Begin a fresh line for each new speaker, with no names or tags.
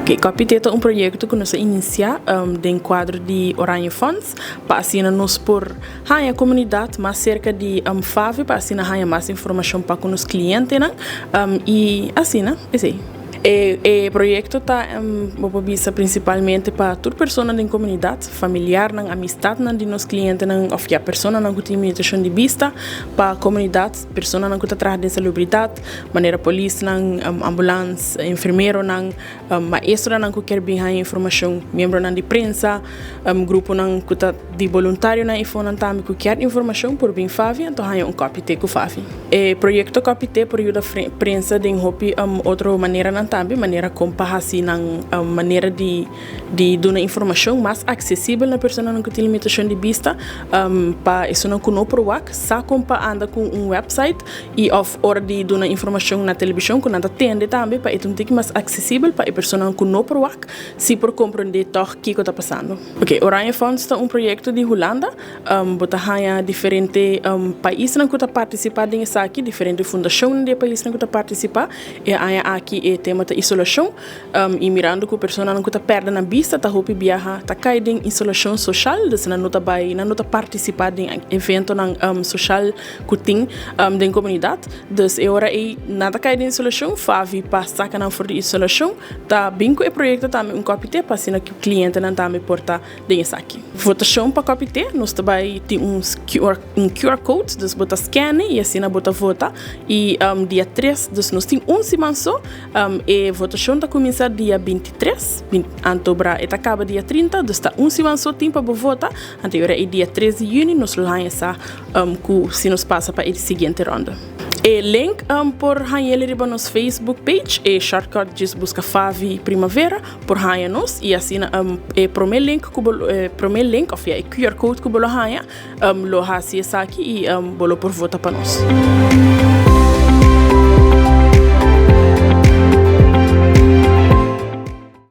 Ok, Copyte é um projeto que nós iniciamos dentro do quadro de Oranje Funds para assinar-nos por a comunidade mais cerca de FAV para assinar mais informação para os clientes e assina, o projeto está vista principalmente para toda pessoa da comunidade, familiar, amistade de nossos clientes, ou a pessoa que tem limitação de vista, para a comunidade, pessoa que está atrás de celebridade, maneira polícia, ambulância, enfermeiro, maestro que quer bem a informação, membro de prensa, grupo que está de voluntário e fona também que quer informação por bem FAV, então há Copyte com FAV. O projeto Copyte por ajuda a prensa de outra maneira também maneira comparação na maneira de dar informação mais acessível na pessoa que tem limitação de vista para isso não conhece por WAC só anda com website e hora de dar informação na televisão que nada atende também para isso ter mais acessível para a pessoa que não por WAC se por compreender o que está passando. Ok, Oranje Funds é projeto de Holanda, bota diferentes países que está participando nisso aqui, diferentes fundações de países que está participando e aqui é tema da isolação e mirando que a pessoa não está perdendo a vista, está roupa viaja, está caindo em isolação social, então não está participando em evento social que tem da comunidade, então agora nada caindo em isolação, FAV para sacar fora de isolação, está bem com o projeto também Copyte para assim que o cliente não também porta dentro aqui. Votação para Copyte, nós também tem um QR Code, então bota scan e assim bota vota e dia 3, então nós tem semana só e a votação está começar dia 23, antobra e acaba dia 30, então está semana só tempo para votar, anterior é dia 13 de junho, nós vamos essa se nos passa para a seguinte ronda. E link por ele no nosso Facebook page e shortcut diz busca FAV Primavera por nos e assim o primeiro link ou o QR Code que bolo lo hasi aqui e bolo por votar para nós.